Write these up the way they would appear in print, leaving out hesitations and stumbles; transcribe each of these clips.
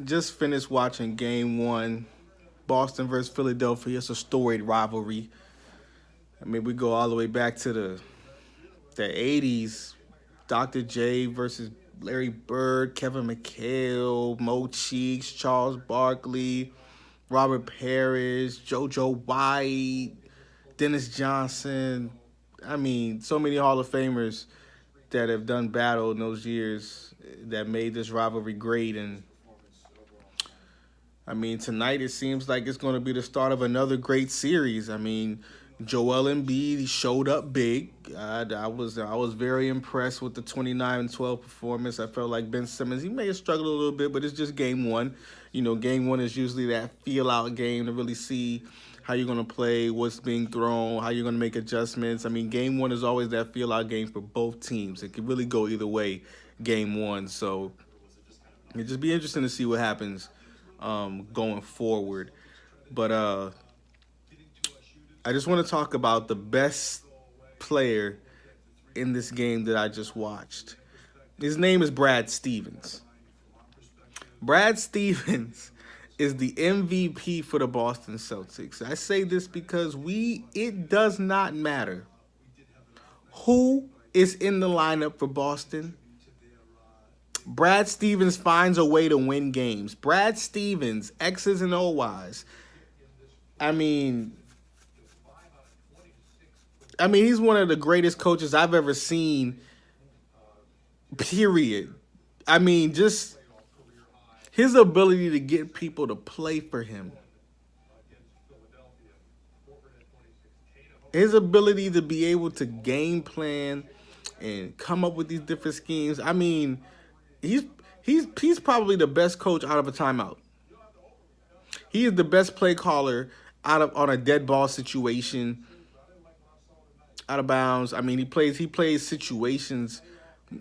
Just finished watching Game One, Boston versus Philadelphia. It's a storied rivalry. I mean, we go all the way back to the '80s. Dr. J versus Larry Bird, Kevin McHale, Mo Cheeks, Charles Barkley, Robert Parrish, JoJo White, Dennis Johnson. I mean, so many Hall of Famers that have done battle in those years that made this rivalry great. And I mean, tonight it seems like it's going to be the start of another great series. I mean, Joel Embiid he showed up big. I was very impressed with the 29-12 performance. I felt like Ben Simmons he may have struggled a little bit, but it's just game one. You know, game one is usually that feel out game to really see how you're going to play, what's being thrown, how you're going to make adjustments. I mean, game one is always that feel out game for both teams. It could really go either way, game one. So it just be interesting to see what happens going forward. But I just want to talk about the best player in this game that I just watched. His name is Brad Stevens. Brad Stevens is the MVP for the Boston Celtics. I say this because it does not matter who is in the lineup for Boston. Brad Stevens finds a way to win games. Brad Stevens, X's and O's. I mean, he's one of the greatest coaches I've ever seen. Period. I mean, just his ability to get people to play for him. His ability to be able to game plan and come up with these different schemes. I mean, he's he's probably the best coach out of a timeout. He is the best play caller out of on a dead ball situation, out of bounds. I mean, he plays situations,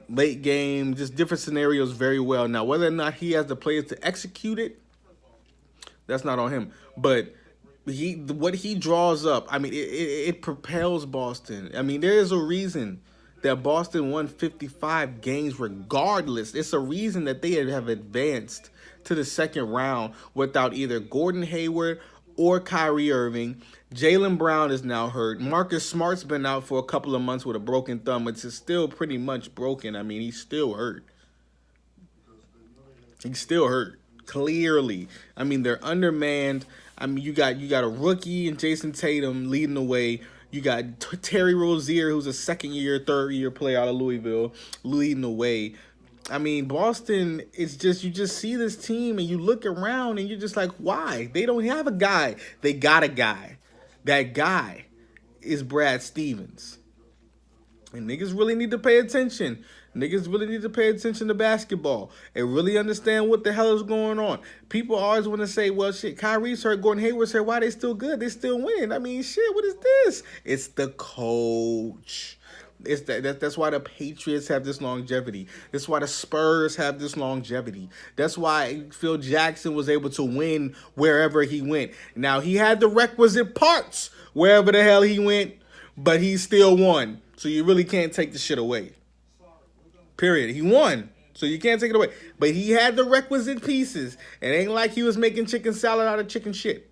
late game, just different scenarios very well. Now, whether or not he has the players to execute it, that's not on him. But what he draws up, I mean, it propels Boston. I mean, there is a reason that Boston won 55 games regardless. It's a reason that they have advanced to the second round without either Gordon Hayward or Kyrie Irving. Jaylen Brown is now hurt. Marcus Smart's been out for a couple of months with a broken thumb. It's still pretty much broken. I mean, he's still hurt. He's still hurt. Clearly. I mean, they're undermanned. I mean, you got a rookie and Jason Tatum leading the way. You got Terry Rozier, who's a second-year, third-year player out of Louisville, leading the way. I mean, Boston is just, you just see this team and you look around and you're just like, why? They don't have a guy. They got a guy. That guy is Brad Stevens. And niggas really need to pay attention. Niggas really need to pay attention to basketball and really understand what the hell is going on. People always want to say, well, shit, Kyrie's hurt, Gordon Hayward's hurt. Why they still good? They still winning. I mean, shit, what is this? It's the coach. It's that's why the Patriots have this longevity. That's why the Spurs have this longevity. That's why Phil Jackson was able to win wherever he went. Now, he had the requisite parts wherever the hell he went, but he still won. So you really can't take the shit away. Period. He won. So you can't take it away. But he had the requisite pieces. It ain't like he was making chicken salad out of chicken shit.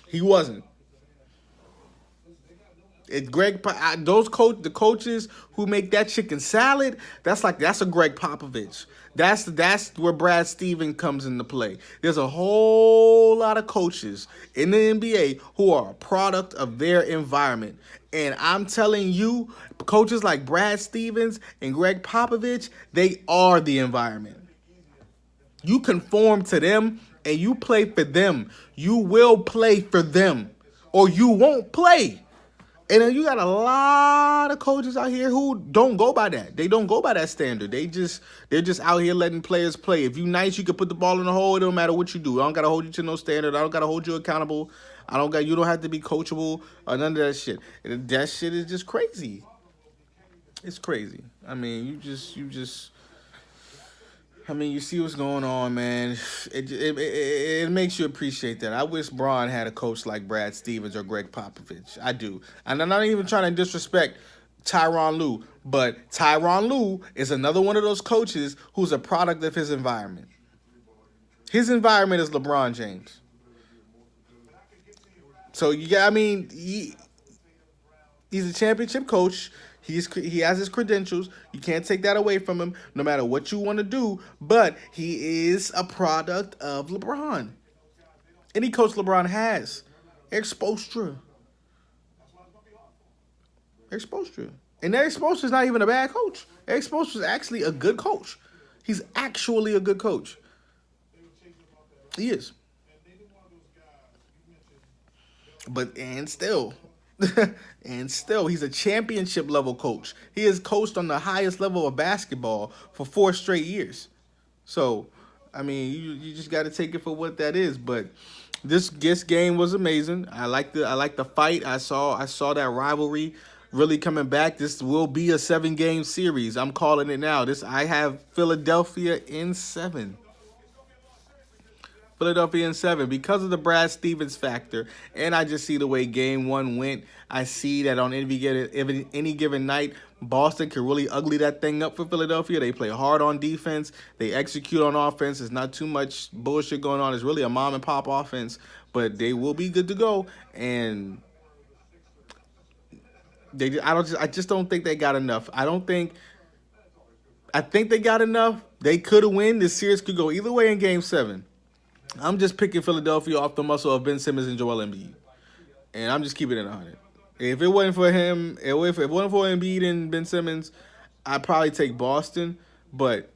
He wasn't. The coaches who make that chicken salad, that's a Greg Popovich. That's where Brad Stevens comes into play. There's a whole lot of coaches in the NBA who are a product of their environment. And I'm telling you, coaches like Brad Stevens and Greg Popovich, they are the environment. You conform to them and you play for them. You will play for them or you won't play. And then you got a lot of coaches out here who don't go by that. They don't go by that standard. They're just out here letting players play. If you nice, you can put the ball in the hole. It don't matter what you do. I don't gotta hold you to no standard. I don't gotta hold you accountable. You don't have to be coachable or none of that shit. And that shit is just crazy. It's crazy. I mean, you see what's going on, man. It makes you appreciate that. I wish Braun had a coach like Brad Stevens or Greg Popovich. I do. And I'm not even trying to disrespect Tyronn Lue, but Tyronn Lue is another one of those coaches who's a product of his environment. His environment is LeBron James. So he's a championship coach. He has his credentials. You can't take that away from him, no matter what you want to do. But he is a product of LeBron. Any coach LeBron has. Eric Spoelstra. Eric Spoelstra. And Eric Spoelstra is not even a bad coach. Eric Spoelstra is actually a good coach. He's actually a good coach. He is. But and still, he's a championship level coach. He has coached on the highest level of basketball for 4 straight years. So, I mean, you just got to take it for what that is. But this game was amazing. I like the fight. I saw that rivalry really coming back. This will be a 7-game series. I'm calling it now. I have Philadelphia in 7. Philadelphia in 7 because of the Brad Stevens factor, and I just see the way Game 1 went. I see that on any given night, Boston can really ugly that thing up for Philadelphia. They play hard on defense. They execute on offense. There's not too much bullshit going on. It's really a mom and pop offense, but they will be good to go. And I just don't think they got enough. I think they got enough. They could have win. This series could go either way in Game 7. I'm just picking Philadelphia off the muscle of Ben Simmons and Joel Embiid. And I'm just keeping it 100. If it wasn't for him, if it wasn't for Embiid and Ben Simmons, I'd probably take Boston. But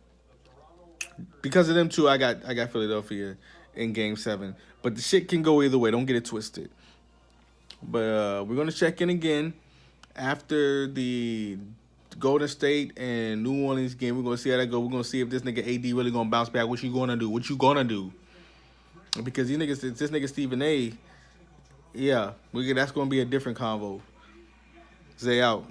because of them two, I got Philadelphia in Game 7. But the shit can go either way. Don't get it twisted. But we're going to check in again after the Golden State and New Orleans game. We're going to see how that goes. We're going to see if this nigga AD really going to bounce back. What you going to do? What you going to do? Because this nigga Stephen A, yeah, that's going to be a different convo. Zay out.